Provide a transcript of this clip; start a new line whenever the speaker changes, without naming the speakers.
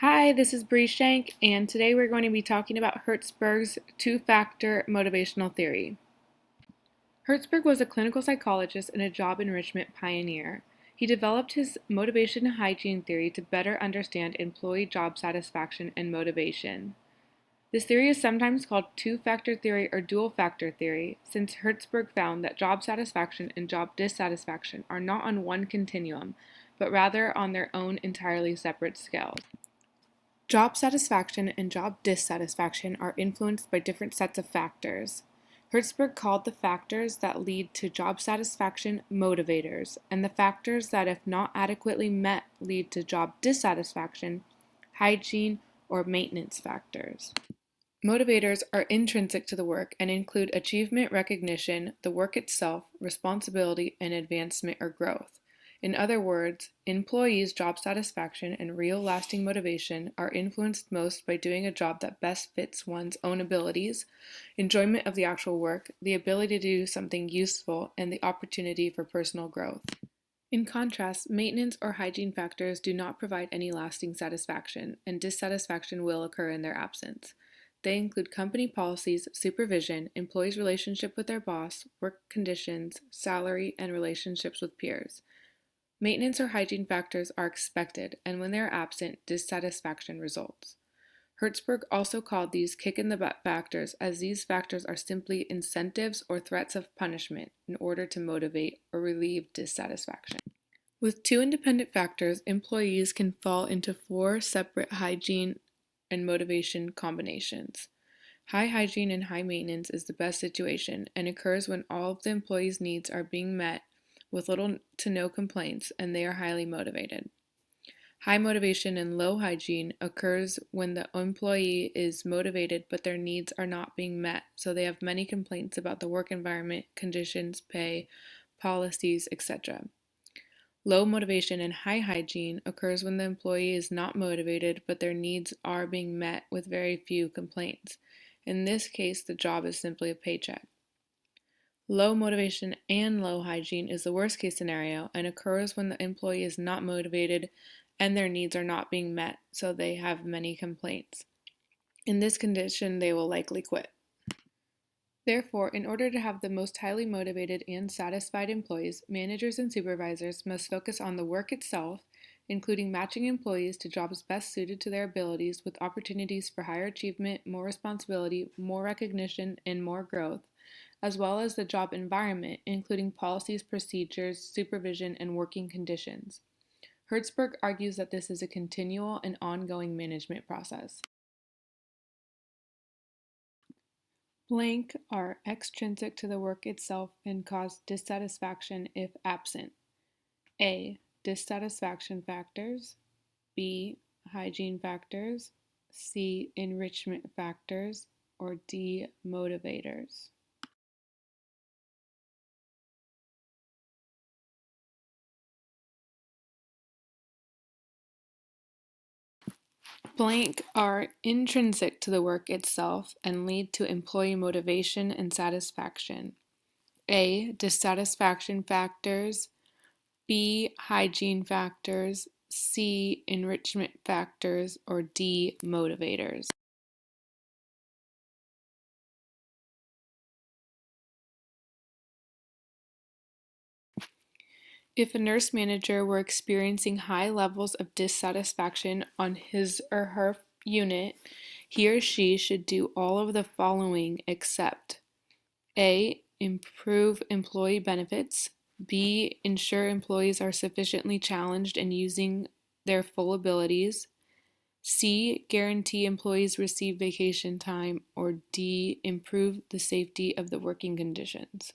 Hi, this is Bree Shank, and today we're going to be talking about Herzberg's two-factor motivational theory. Herzberg was a clinical psychologist and a job enrichment pioneer. He developed his motivation and hygiene theory to better understand employee job satisfaction and motivation. This theory is sometimes called two-factor theory or dual-factor theory, since Herzberg found that job satisfaction and job dissatisfaction are not on one continuum, but rather on their own entirely separate scales. Job satisfaction and job dissatisfaction are influenced by different sets of factors. Herzberg called the factors that lead to job satisfaction motivators, and the factors that, if not adequately met, lead to job dissatisfaction, hygiene, or maintenance factors. Motivators are intrinsic to the work and include achievement recognition, the work itself, responsibility, and advancement or growth. In other words, employees' job satisfaction and real lasting motivation are influenced most by doing a job that best fits one's own abilities, enjoyment of the actual work, the ability to do something useful, and the opportunity for personal growth. In contrast, maintenance or hygiene factors do not provide any lasting satisfaction, and dissatisfaction will occur in their absence. They include company policies, supervision, employees' relationship with their boss, work conditions, salary, and relationships with peers. Maintenance or hygiene factors are expected, and when they are absent, dissatisfaction results. Herzberg also called these kick-in-the-butt factors, as these factors are simply incentives or threats of punishment in order to motivate or relieve dissatisfaction. With two independent factors, employees can fall into four separate hygiene and motivation combinations. High hygiene and high maintenance is the best situation and occurs when all of the employees' needs are being met with little to no complaints and they are highly motivated. High motivation and low hygiene occurs when the employee is motivated but their needs are not being met, so they have many complaints about the work environment, conditions, pay, policies, etc. Low motivation and high hygiene occurs when the employee is not motivated but their needs are being met with very few complaints. In this case, the job is simply a paycheck. Low motivation and low hygiene is the worst case scenario and occurs when the employee is not motivated and their needs are not being met, so they have many complaints. In this condition, they will likely quit. Therefore, in order to have the most highly motivated and satisfied employees, managers and supervisors must focus on the work itself, including matching employees to jobs best suited to their abilities with opportunities for higher achievement, more responsibility, more recognition, and more growth, as well as the job environment, including policies, procedures, supervision, and working conditions. Herzberg argues that this is a continual and ongoing management process. Blank are extrinsic to the work itself and cause dissatisfaction if absent. A. Dissatisfaction factors. B. Hygiene factors. C. Enrichment factors. Or D. Motivators. Blank are intrinsic to the work itself and lead to employee motivation and satisfaction. A. Dissatisfaction factors. B. Hygiene factors. C. Enrichment factors. Or D. Motivators. If a nurse manager were experiencing high levels of dissatisfaction on his or her unit, he or she should do all of the following except A. Improve employee benefits. B. Ensure employees are sufficiently challenged and using their full abilities. C. Guarantee employees receive vacation time. Or D. Improve the safety of the working conditions.